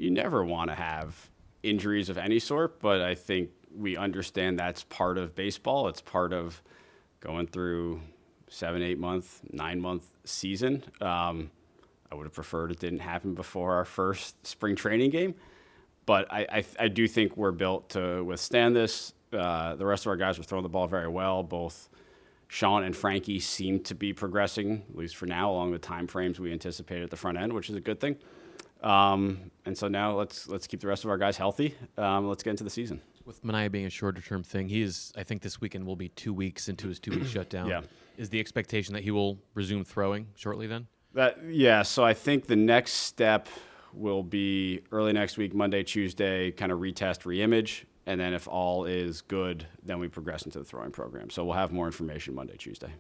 you never want to have injuries of any sort, but I think we understand that's part of baseball. It's part of going through 7, 8 month, 9 month season. I would have preferred it didn't happen before our first spring training game, but I do think we're built to withstand this. The rest of our guys are throwing the ball very well. Both Sean and Frankie seem to be progressing, at least for now, along the time frames we anticipated at the front end, which is a good thing. And so now let's keep the rest of our guys healthy. Let's get into the season. With Manaea being a shorter-term thing, I think this weekend will be 2 weeks into his 2-week shutdown. Yeah. Is the expectation that he will resume throwing shortly then? So I think the next step will be early next week, Monday, Tuesday, kind of retest, reimage, and then if all is good, then we progress into the throwing program. So we'll have more information Monday, Tuesday.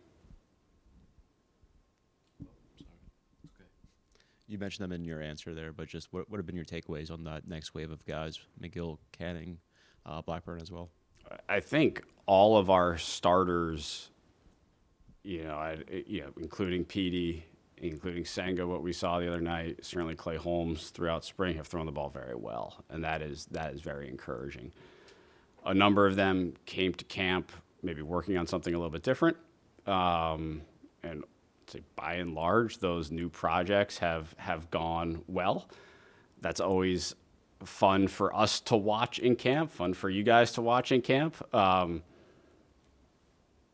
You mentioned them in your answer there, but just what have been your takeaways on that next wave of guys, McGill, Canning, Blackburn as well? I think all of our starters, including Petey, including Senga, what we saw the other night, certainly Clay Holmes throughout spring, have thrown the ball very well, and that is very encouraging. A number of them came to camp maybe working on something a little bit different, and say by and large, those new projects have gone well. That's always fun for us to watch in camp, fun for you guys to watch in camp. You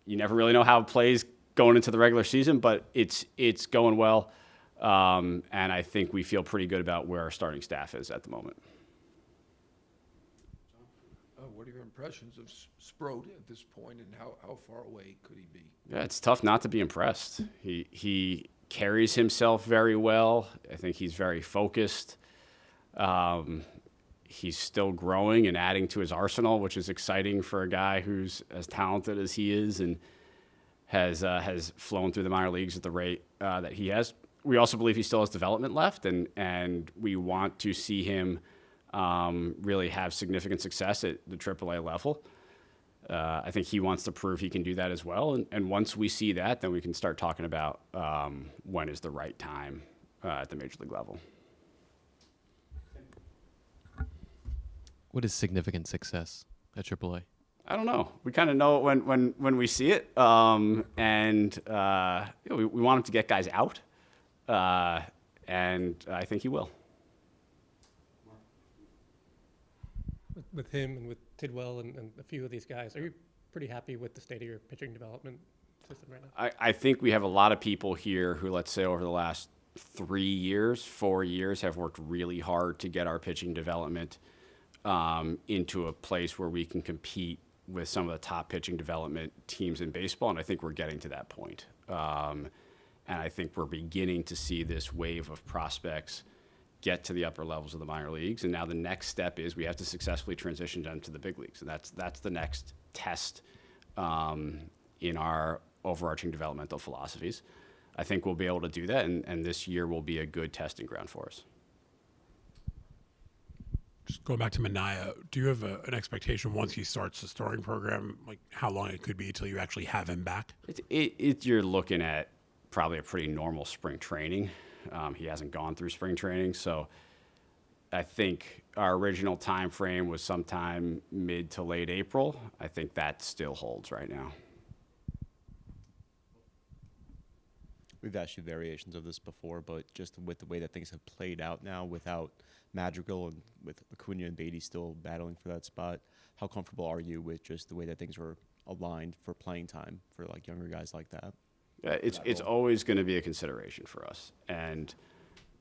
never really know how it plays going into the regular season, but it's going well. And I think we feel pretty good about where our starting staff is at the moment. What are your impressions of Sproat at this point, and how far away could he be? Yeah, it's tough not to be impressed. He carries himself very well. I think he's very focused. He's still growing and adding to his arsenal, which is exciting for a guy who's as talented as he is and has flown through the minor leagues at the rate that he has. We also believe he still has development left, and we want to see him really have significant success at the AAA level. I think he wants to prove he can do that as well. And once we see that, then we can start talking about when is the right time at the major league level. What is significant success at AAA? I don't know. We kind of know it when we see it. We want him to get guys out. And I think he will. With him and with Tidwell and a few of these guys, are you pretty happy with the state of your pitching development system right now? I think we have a lot of people here who, let's say, over the last 3 years, 4 years, have worked really hard to get our pitching development into a place where we can compete with some of the top pitching development teams in baseball, and I think we're getting to that point. And I think we're beginning to see this wave of prospects get to the upper levels of the minor leagues, and now the next step is we have to successfully transition them to the big leagues, and that's the next test in our overarching developmental philosophies. I think we'll be able to do that, and this year will be a good testing ground for us. Just going back to Manaea, do you have an expectation once he starts the starting program, like how long it could be until you actually have him back? You're looking at probably a pretty normal spring training. He hasn't gone through spring training, so I think our original time frame was sometime mid to late April. I think that still holds right now. We've asked you variations of this before, but just with the way that things have played out now without Madrigal and with Acuna and Beatty still battling for that spot, how comfortable are you with just the way that things are aligned for playing time for like younger guys like that? Yeah, it's always going to be a consideration for us, and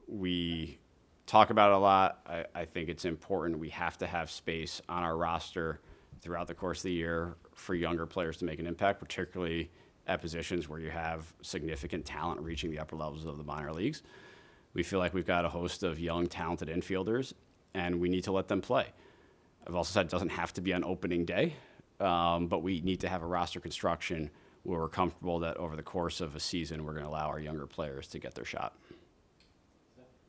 we talk about it a lot. I think it's important. We have to have space on our roster throughout the course of the year for younger players to make an impact, particularly at positions where you have significant talent reaching the upper levels of the minor leagues. We feel like we've got a host of young, talented infielders, and we need to let them play. I've also said it doesn't have to be on opening day, but we need to have a roster construction where we're comfortable that over the course of a season, we're going to allow our younger players to get their shot.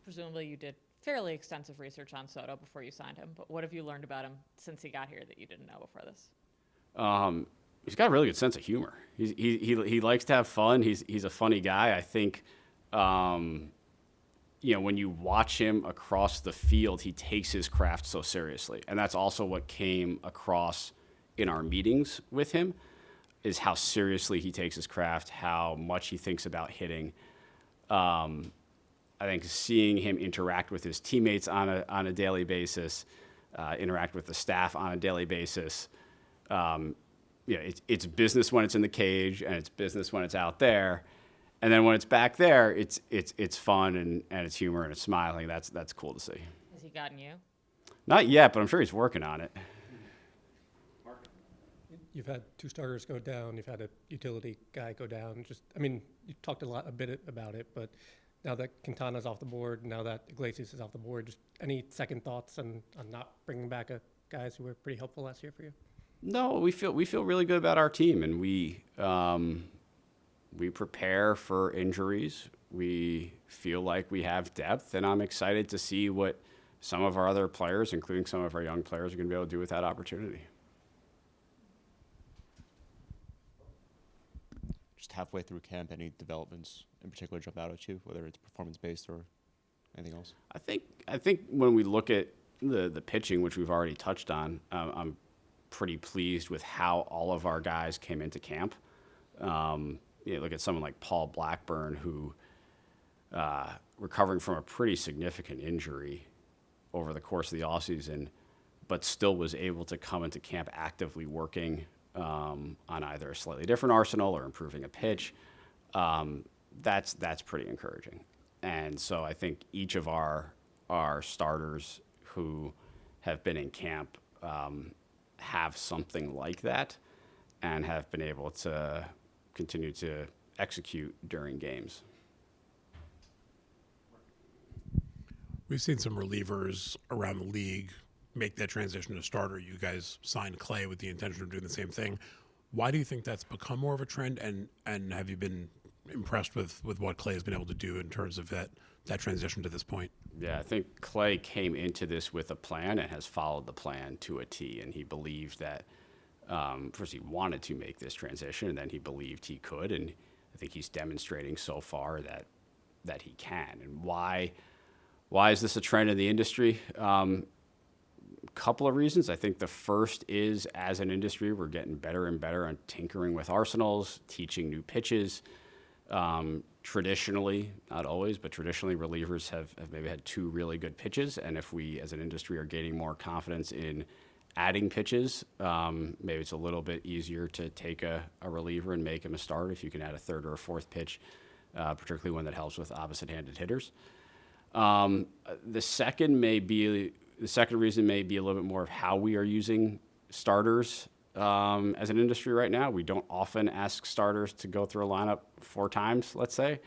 Presumably you did fairly extensive research on Soto before you signed him, but what have you learned about him since he got here that you didn't know before this? He's got a really good sense of humor. He likes to have fun. He's a funny guy. I think when you watch him across the field, he takes his craft so seriously. And that's also what came across in our meetings with him, is how seriously he takes his craft, how much he thinks about hitting. I think seeing him interact with his teammates on a daily basis, interact with the staff on a daily basis, it's business when it's in the cage, and it's business when it's out there. And then when it's back there, it's fun and it's humor and it's smiling. That's cool to see. Has he gotten you? Not yet, but I'm sure he's working on it. You've had 2 starters go down. You've had a utility guy go down. You talked a bit about it, but now that Quintana's off the board, now that Iglesias is off the board, just any second thoughts on not bringing back guys who were pretty helpful last year for you? No, we feel really good about our team, and we prepare for injuries. We feel like we have depth, and I'm excited to see what some of our other players, including some of our young players, are going to be able to do with that opportunity. Just halfway through camp, any developments in particular jump out at you, whether it's performance-based or anything else? I think when we look at the pitching, which we've already touched on, I'm pretty pleased with how all of our guys came into camp. Look at someone like Paul Blackburn, who recovering from a pretty significant injury over the course of the offseason, but still was able to come into camp actively working on either a slightly different arsenal or improving a pitch. That's pretty encouraging. And so I think each of our starters who have been in camp have something like that and have been able to continue to execute during games. We've seen some relievers around the league make that transition to starter. You guys signed Clay with the intention of doing the same thing. Why do you think that's become more of a trend? And have you been impressed with what Clay has been able to do in terms of that transition to this point? Yeah, I think Clay came into this with a plan and has followed the plan to a T. And he believed that, first he wanted to make this transition, and then he believed he could. And I think he's demonstrating so far that he can. And why is this a trend in the industry? Couple of reasons. I think the first is, as an industry, we're getting better and better on tinkering with arsenals, teaching new pitches. Traditionally, not always, but traditionally, relievers have maybe had 2 really good pitches. And if we, as an industry, are gaining more confidence in adding pitches, maybe it's a little bit easier to take a reliever and make him a starter if you can add a 3rd or a 4th pitch, particularly one that helps with opposite-handed hitters. The second reason may be a little bit more of how we are using starters as an industry right now. We don't often ask starters to go through a lineup 4 times, let's say.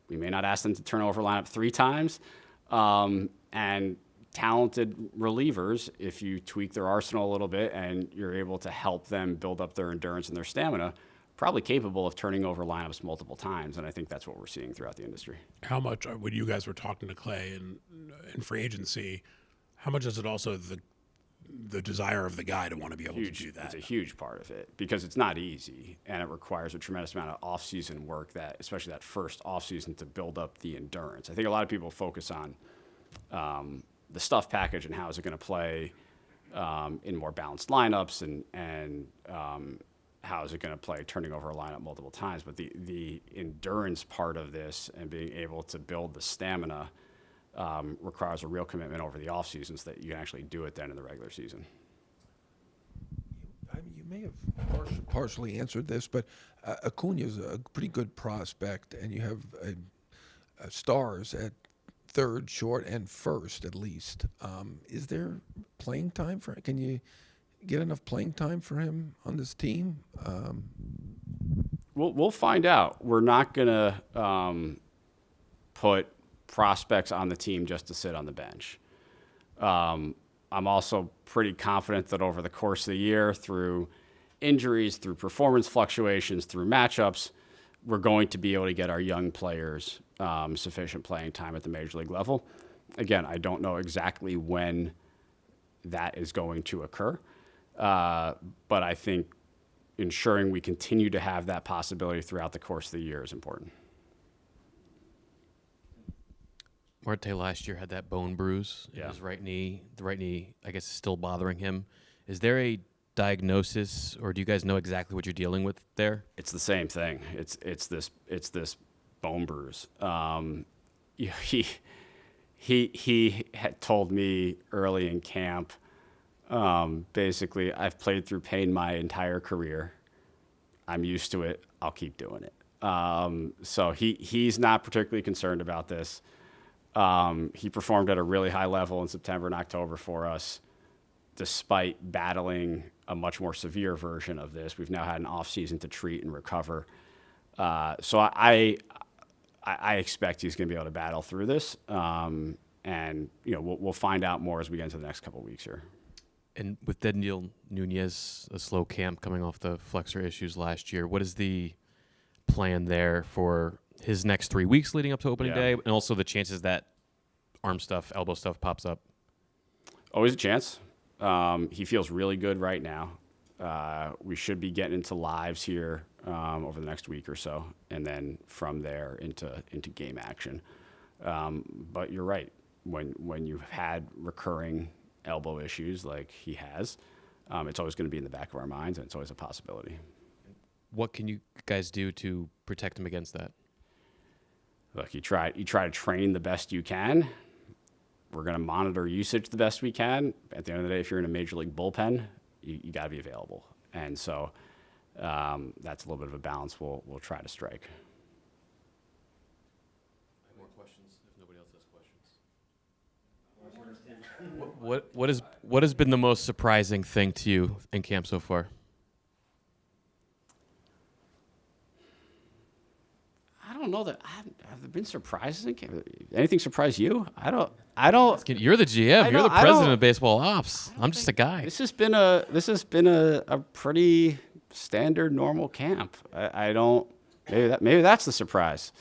We may not ask them to turn over a lineup 3 times. And talented relievers, if you tweak their arsenal a little bit and you're able to help them build up their endurance and their stamina, probably capable of turning over lineups multiple times. And I think that's what we're seeing throughout the industry. How much, when you guys were talking to Clay in free agency, how much is it also the desire of the guy to want to be able to do that? It's a huge part of it because it's not easy, and it requires a tremendous amount of off-season work, especially that first off-season, to build up the endurance. I think a lot of people focus on the stuff package and how is it going to play in more balanced lineups and how is it going to play turning over a lineup multiple times. But the endurance part of this and being able to build the stamina requires a real commitment over the off seasons that you can actually do it then in the regular season. You may have partially answered this, but Acuna is a pretty good prospect, and you have stars at 3rd, short, and 1st at least. Is there playing time for him? Can you get enough playing time for him on this team? We'll find out. We're not going to put prospects on the team just to sit on the bench. I'm also pretty confident that over the course of the year, through injuries, through performance fluctuations, through matchups, we're going to be able to get our young players sufficient playing time at the major league level. Again, I don't know exactly when that is going to occur, but I think ensuring we continue to have that possibility throughout the course of the year is important. Marte last year had that bone bruise in Yeah. his right knee. The right knee, I guess, is still bothering him. Is there a diagnosis, or do you guys know exactly what you're dealing with there? It's the same thing. It's this bone bruise. He had told me early in camp, basically, I've played through pain my entire career. I'm used to it. I'll keep doing it. So he's not particularly concerned about this. He performed at a really high level in September and October for us, despite battling a much more severe version of this. We've now had an off season to treat and recover. So I expect he's going to be able to battle through this. And we'll find out more as we get into the next couple of weeks here. And with Daniel Nunez, a slow camp coming off the flexor issues last year, what is the plan there for his next 3 weeks leading up to opening day, and also the chances that arm stuff, elbow stuff pops up? Always a chance. He feels really good right now. We should be getting into lives here over the next week or so, and then from there into game action. But you're right. When you've had recurring elbow issues like he has, it's always going to be in the back of our minds, and it's always a possibility. What can you guys do to protect him against that? Look, you try to train the best you can. We're going to monitor usage the best we can. At the end of the day, if you're in a major league bullpen, you got to be available. And so that's a little bit of a balance we'll try to strike. More questions if nobody else has questions. What has been the most surprising thing to you in camp so far? I don't know that have there been surprises in camp. Anything surprise you? I don't. You're the GM. You're the president of baseball ops. I'm just a guy. This has been a pretty standard normal camp. I don't. Maybe that's the surprise.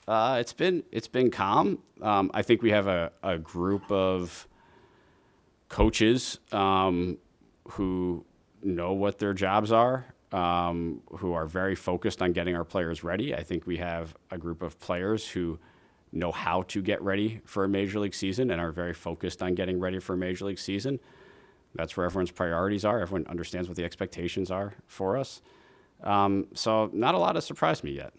It's been calm. I think we have a group of coaches who know what their jobs are, who are very focused on getting our players ready. I think we have a group of players who know how to get ready for a major league season and are very focused on getting ready for a major league season. That's where everyone's priorities are. Everyone understands what the expectations are for us. So not a lot has surprised me yet.